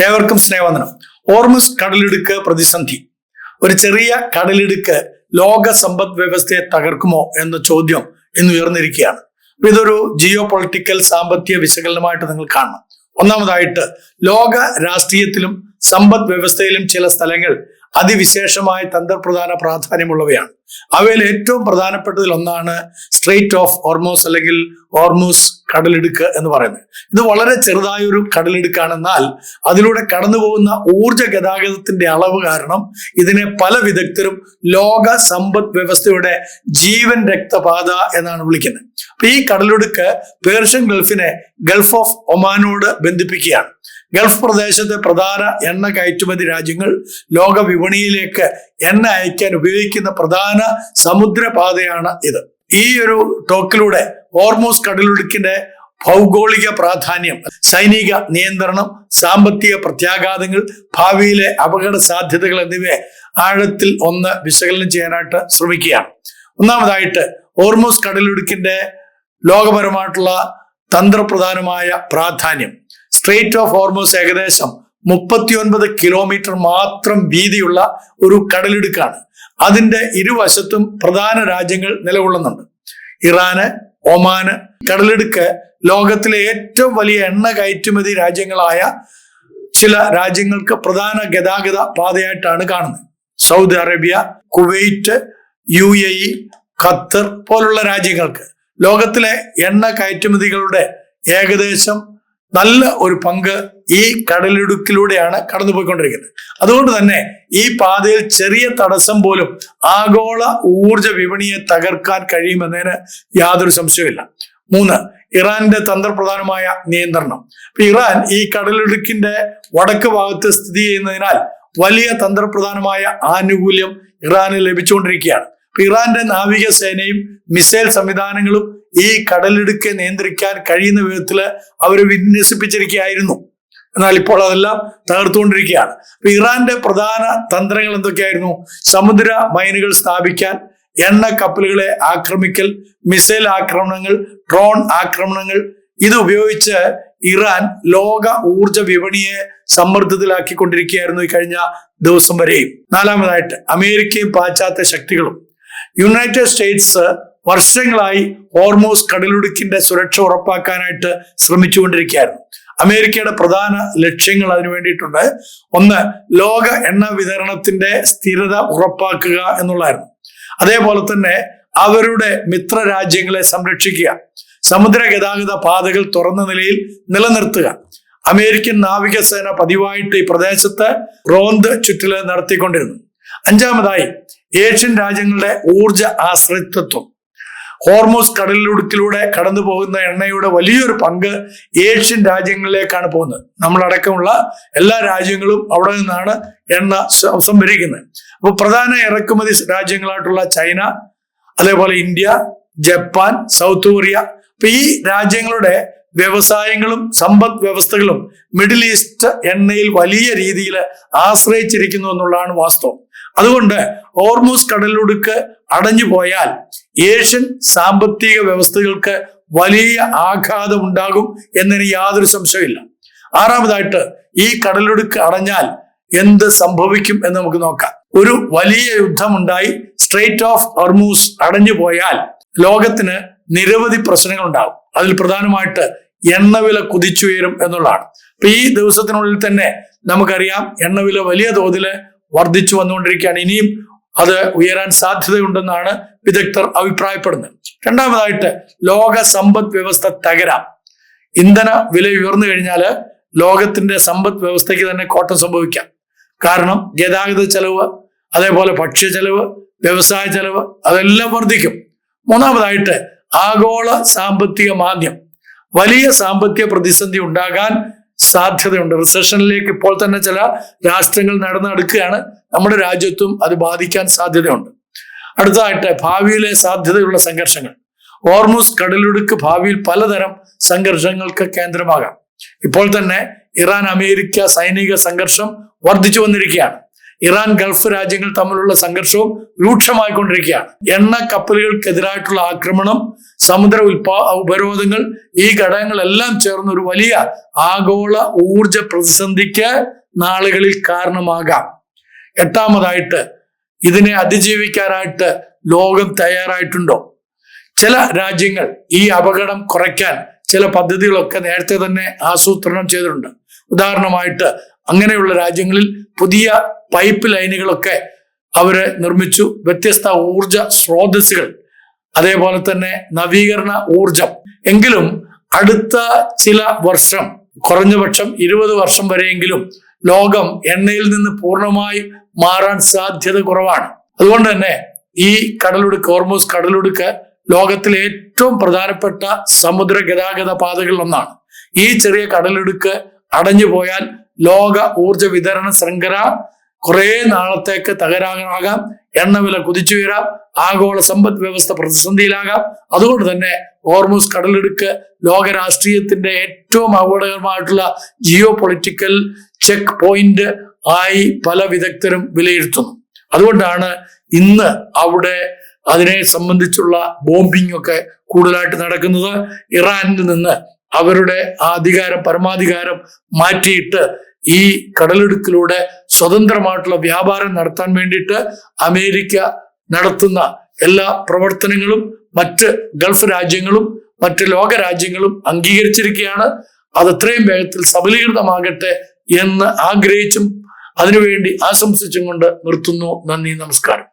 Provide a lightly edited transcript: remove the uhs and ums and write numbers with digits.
ഏവർക്കും സ്നേഹവന്ദനം. ഹോർമുസ് കടലിടുക്ക് പ്രതിസന്ധി. ഒരു ചെറിയ കടലിടുക്ക് ലോക സമ്പദ് വ്യവസ്ഥയെ തകർക്കുമോ എന്ന ചോദ്യം ഇന്ന് ഉയർന്നിരിക്കുകയാണ്. ഇതൊരു ജിയോ പൊളിറ്റിക്കൽ സാമ്പത്തിക വിശകലനമായിട്ട് നിങ്ങൾ കാണണം. ഒന്നാമതായിട്ട്, ലോക രാഷ്ട്രീയത്തിലും സമ്പദ് വ്യവസ്ഥയിലും ചില സ്ഥലങ്ങൾ അതിവിശേഷമായ തന്ത്രപ്രധാന പ്രാധാന്യമുള്ളവയാണ്. അവയിൽ ഏറ്റവും പ്രധാനപ്പെട്ടതിൽ ഒന്നാണ് സ്ട്രെയിറ്റ് ഓഫ് ഹോർമൂസ് അല്ലെങ്കിൽ ഹോർമൂസ് കടലിടുക്ക് എന്ന് പറയുന്നത്. ഇത് വളരെ ചെറുതായൊരു കടലിടുക്കാണെന്നാൽ അതിലൂടെ കടന്നു പോകുന്ന ഊർജ ഗതാഗതത്തിന്റെ അളവ് കാരണം ഇതിനെ പല വിദഗ്ധരും ലോക സമ്പദ് വ്യവസ്ഥയുടെ ജീവൻ രക്തപാത എന്നാണ് വിളിക്കുന്നത്. അപ്പൊ ഈ കടലിടുക്ക് പേർഷ്യൻ ഗൾഫിനെ ഗൾഫ് ഓഫ് ഒമാനോട് ബന്ധിപ്പിക്കുകയാണ്. ഗൾഫ് പ്രദേശത്തെ പ്രധാന എണ്ണ കയറ്റുമതി രാജ്യങ്ങൾ ലോക വിപണിയിലേക്ക് എണ്ണ അയക്കാൻ ഉപയോഗിക്കുന്ന പ്രധാന സമുദ്രപാതയാണ് ഇത്. ഈ ഒരു ടോക്കിലൂടെ ഹോർമൂസ് കടലിടുക്കിന്റെ ഭൗഗോളിക പ്രാധാന്യം, സൈനിക നിയന്ത്രണം, സാമ്പത്തിക പ്രത്യാഘാതങ്ങൾ, ഭാവിയിലെ അപകട സാധ്യതകൾ എന്നിവയെ ആഴത്തിൽ ഒന്ന് വിശകലനം ചെയ്യാനായിട്ട് ശ്രമിക്കുകയാണ്. ഒന്നാമതായിട്ട്, ഹോർമൂസ് കടലിടുക്കിന്റെ ലോകപരമായിട്ടുള്ള തന്ത്രപ്രധാനമായ പ്രാധാന്യം. സ്ട്രെയിറ്റ് ഓഫ് ഹോർമൂസ് ഏകദേശം 39 കിലോമീറ്റർ മാത്രം വീതിയുള്ള ഒരു കടലിടുക്കാണ്. അതിന്റെ ഇരുവശത്തും പ്രധാന രാജ്യങ്ങൾ നിലകൊള്ളുന്നുണ്ട്. ഇറാന്, ഒമാന്. കടലിടുക്ക് ലോകത്തിലെ ഏറ്റവും വലിയ എണ്ണ കയറ്റുമതി രാജ്യങ്ങളായ ചില രാജ്യങ്ങൾക്ക് പ്രധാന ഗതാഗത പാതയായിട്ടാണ് കാണുന്നത്. Saudi Arabia, Kuwait, UAE, Qatar പോലുള്ള രാജ്യങ്ങൾക്ക് ലോകത്തിലെ എണ്ണ കയറ്റുമതികളുടെ ഏകദേശം നല്ല ഒരു പങ്ക് ഈ കടലിടുക്കിലൂടെയാണ് കടന്നുപോയിക്കൊണ്ടിരിക്കുന്നത്. അതുകൊണ്ട് തന്നെ ഈ പാതയിൽ ചെറിയ തടസ്സം പോലും ആഗോള ഊർജ വിപണിയെ തകർക്കാൻ കഴിയുമെന്നതിന് യാതൊരു സംശയമില്ല. 3, ഇറാന്റെ തന്ത്രപ്രധാനമായ നിയന്ത്രണം. ഇറാൻ ഈ കടലിടുക്കിന്റെ വടക്ക് ഭാഗത്ത് സ്ഥിതി ചെയ്യുന്നതിനാൽ വലിയ തന്ത്രപ്രധാനമായ ആനുകൂല്യം ഇറാന് ലഭിച്ചുകൊണ്ടിരിക്കുകയാണ്. ഇറാന്റെ നാവികസേനയും മിസൈൽ സംവിധാനങ്ങളും ഈ കടലിടുക്കെ നിയന്ത്രിക്കാൻ കഴിയുന്ന വിധത്തിൽ അവർ വിന്യസിപ്പിച്ചിരിക്കുകയായിരുന്നു. എന്നാൽ ഇപ്പോൾ അതെല്ലാം തകർത്തുകൊണ്ടിരിക്കുകയാണ്. ഇറാന്റെ പ്രധാന തന്ത്രങ്ങൾ എന്തൊക്കെയായിരുന്നു? സമുദ്ര മൈനുകൾ സ്ഥാപിക്കാൻ, എണ്ണ കപ്പലുകളെ ആക്രമിക്കൽ, മിസൈൽ ആക്രമണങ്ങൾ, ഡ്രോൺ ആക്രമണങ്ങൾ. ഇത് ഉപയോഗിച്ച് ഇറാൻ ലോക ഊർജ വിപണിയെ സമ്മർദ്ദത്തിലാക്കിക്കൊണ്ടിരിക്കുകയായിരുന്നു ഈ കഴിഞ്ഞ ദിവസം വരെയും. 4, അമേരിക്കയും പാശ്ചാത്യ ശക്തികളും. യുണൈറ്റഡ് സ്റ്റേറ്റ്സ് വർഷങ്ങളായി ഹോർമൂസ് കടലിടുക്കിന്റെ സുരക്ഷ ഉറപ്പാക്കാനായിട്ട് ശ്രമിച്ചുകൊണ്ടിരിക്കുകയായിരുന്നു. അമേരിക്കയുടെ പ്രധാന ലക്ഷ്യങ്ങൾ അതിനു വേണ്ടിയിട്ടുണ്ട്. 1, ലോക എണ്ണ വിതരണത്തിന്റെ സ്ഥിരത ഉറപ്പാക്കുക എന്നുള്ളതായിരുന്നു. അതേപോലെ തന്നെ അവരുടെ മിത്ര രാജ്യങ്ങളെ സംരക്ഷിക്കുക, സമുദ്ര ഗതാഗത പാതകൾ തുറന്ന നിലയിൽ നിലനിർത്തുക. അമേരിക്കൻ നാവികസേന പതിവായിട്ട് ഈ പ്രദേശത്ത് റോന്ത് ചുറ്റൽ നടത്തിക്കൊണ്ടിരുന്നു. 5, ഏഷ്യൻ രാജ്യങ്ങളുടെ ഊർജ ആശ്രിതത്വം. ഹോർമൂസ് കടലിടുക്കിലൂടെ കടന്നു പോകുന്ന എണ്ണയുടെ വലിയൊരു പങ്ക് ഏഷ്യൻ രാജ്യങ്ങളിലേക്കാണ് പോകുന്നത്. നമ്മളടക്കമുള്ള എല്ലാ രാജ്യങ്ങളും അവിടെ നിന്നാണ് എണ്ണ സംഭരിക്കുന്നത്. അപ്പോൾ പ്രധാന ഇറക്കുമതി രാജ്യങ്ങളായിട്ടുള്ള ചൈന, അതേപോലെ ഇന്ത്യ, ജപ്പാൻ, സൗത്ത് കൊറിയ, അപ്പൊ ഈ രാജ്യങ്ങളുടെ വ്യവസായങ്ങളും സമ്പദ് വ്യവസ്ഥകളും മിഡിൽ ഈസ്റ്റ് എണ്ണയിൽ വലിയ രീതിയിൽ ആശ്രയിച്ചിരിക്കുന്നു എന്നുള്ളതാണ് വാസ്തവം. അതുകൊണ്ട് ഹോർമൂസ് കടലിടുക്ക് അടഞ്ഞു പോയാൽ ഏഷ്യൻ സാമ്പത്തിക വ്യവസ്ഥകൾക്ക് വലിയ ആഘാതം ഉണ്ടാകും എന്നതിന് യാതൊരു സംശയമില്ല. 6, ഈ കടലിടുക്ക് അടഞ്ഞാൽ എന്ത് സംഭവിക്കും എന്ന് നമുക്ക് നോക്കാം. ഒരു വലിയ യുദ്ധമുണ്ടായി സ്ട്രെയിറ്റ് ഓഫ് ഹോർമൂസ് അടഞ്ഞു പോയാൽ ലോകത്തിന് നിരവധി പ്രശ്നങ്ങൾ ഉണ്ടാകും. അതിൽ പ്രധാനമായിട്ട് എണ്ണവില കുതിച്ചുയരും എന്നുള്ളതാണ്. അപ്പൊ ഈ ദിവസത്തിനുള്ളിൽ തന്നെ നമുക്കറിയാം എണ്ണവില വലിയ തോതിൽ വർദ്ധിച്ചു വന്നുകൊണ്ടിരിക്കുകയാണ്. ഇനിയും അത് ഉയരാൻ സാധ്യതയുണ്ടെന്നാണ് വിദഗ്ധർ അഭിപ്രായപ്പെടുന്നത്. 2, ലോക സമ്പദ് വ്യവസ്ഥ തകരാം. ഇന്ധന വില ഉയർന്നു കഴിഞ്ഞാൽ ലോകത്തിന്റെ സമ്പദ് വ്യവസ്ഥയ്ക്ക് തന്നെ കോട്ടം സംഭവിക്കാം. കാരണം ഗതാഗത ചെലവ്, അതേപോലെ ഭക്ഷ്യ ചെലവ്, വ്യവസായ ചെലവ് അതെല്ലാം വർദ്ധിക്കും. 3, ആഗോള സാമ്പത്തിക മാന്ദ്യം. വലിയ സാമ്പത്തിക പ്രതിസന്ധി ഉണ്ടാകാൻ സാധ്യതയുണ്ട്. റിസഷനിലേക്ക് ഇപ്പോൾ തന്നെ ചില രാഷ്ട്രങ്ങൾ നടക്കുകയാണ്. നമ്മുടെ രാജ്യത്തും അത് ബാധിക്കാൻ സാധ്യതയുണ്ട്. അടുത്തതായിട്ട്, ഭാവിയിലെ സാധ്യതയുള്ള സംഘർഷങ്ങൾ. ഹോർമൂസ് കടലിടുക്ക് ഭാവിയിൽ പലതരം സംഘർഷങ്ങൾക്ക് കേന്ദ്രമാകാം. ഇപ്പോൾ തന്നെ ഇറാൻ അമേരിക്ക സൈനിക സംഘർഷം വർദ്ധിച്ചു വന്നിരിക്കുകയാണ്. ഇറാൻ ഗൾഫ് രാജ്യങ്ങൾ തമ്മിലുള്ള സംഘർഷവും രൂക്ഷമായിക്കൊണ്ടിരിക്കുകയാണ്. എണ്ണ കപ്പലുകൾക്കെതിരായിട്ടുള്ള ആക്രമണം, സമുദ്ര ഉപരോധങ്ങൾ, ഈ ഘടകങ്ങളെല്ലാം ചേർന്ന് ഒരു വലിയ ആഗോള ഊർജ പ്രതിസന്ധിക്ക് നാളുകളിൽ കാരണമാകാം. എട്ടാമതായിട്ട്, ഇതിനെ അതിജീവിക്കാനായിട്ട് ലോകം തയ്യാറായിട്ടുണ്ടോ? ചില രാജ്യങ്ങൾ ഈ അപകടം കുറയ്ക്കാൻ ചില പദ്ധതികളൊക്കെ നേരത്തെ തന്നെ ആസൂത്രണം ചെയ്തിട്ടുണ്ട്. ഉദാഹരണമായിട്ട് അങ്ങനെയുള്ള രാജ്യങ്ങളിൽ പുതിയ പൈപ്പ് ലൈനുകളൊക്കെ അവര് നിർമ്മിച്ചു. വ്യത്യസ്ത ഊർജ സ്രോതസ്സുകൾ, അതേപോലെ തന്നെ നവീകരണ ഊർജം. എങ്കിലും അടുത്ത ചില വർഷം, കുറഞ്ഞപക്ഷം 20 വർഷം വരെയെങ്കിലും ലോകം എണ്ണയിൽ നിന്ന് പൂർണ്ണമായി മാറാൻ സാധ്യത കുറവാണ്. അതുകൊണ്ട് തന്നെ ഈ കടലിടുക്ക്, ഹോർമൂസ് കടലിടുക്ക് ലോകത്തിലെ ഏറ്റവും പ്രധാനപ്പെട്ട സമുദ്ര ഗതാഗത പാതകളിൽ ഒന്നാണ്. ഈ ചെറിയ കടലിടുക്ക് അടഞ്ഞു പോയാൽ ലോക ഊർജ വിതരണ ശൃംഖല കുറെ നാളത്തേക്ക് തകരാറാകാം, എണ്ണവില കുതിച്ചുയരാം, ആഗോള സമ്പദ് വ്യവസ്ഥ പ്രതിസന്ധിയിലാകാം. അതുകൊണ്ട് തന്നെ ഹോർമൂസ് കടലിടുക്ക് ലോക രാഷ്ട്രീയത്തിന്റെ ഏറ്റവും അപകടകരമായിട്ടുള്ള ജിയോ പൊളിറ്റിക്കൽ ചെക്ക് പോയിന്റ് ആയി പല വിദഗ്ധരും വിലയിരുത്തുന്നു. അതുകൊണ്ടാണ് ഇന്ന് അവിടെ അതിനെ സംബന്ധിച്ചുള്ള ബോംബിംഗ് ഒക്കെ കൂടുതലായിട്ട് നടക്കുന്നത്. ഇറാനിൽ നിന്ന് അവരുടെ പരമാധികാരം മാറ്റിയിട്ട് ഈ കടലിടുക്കിലൂടെ സ്വതന്ത്രമായിട്ടുള്ള വ്യാപാരം നടത്താൻ വേണ്ടിയിട്ട് അമേരിക്ക നടത്തുന്ന എല്ലാ പ്രവർത്തനങ്ങളും മറ്റ് ഗൾഫ് രാജ്യങ്ങളും മറ്റ് ലോക രാജ്യങ്ങളും അംഗീകരിച്ചിരിക്കുകയാണ്. അത് എത്രയും വേഗത്തിൽ സബലീകൃതമാകട്ടെ എന്ന് ആഗ്രഹിച്ചും അതിനുവേണ്ടി ആശംസിച്ചും കൊണ്ട് നിർത്തുന്നു. നന്ദി, നമസ്കാരം.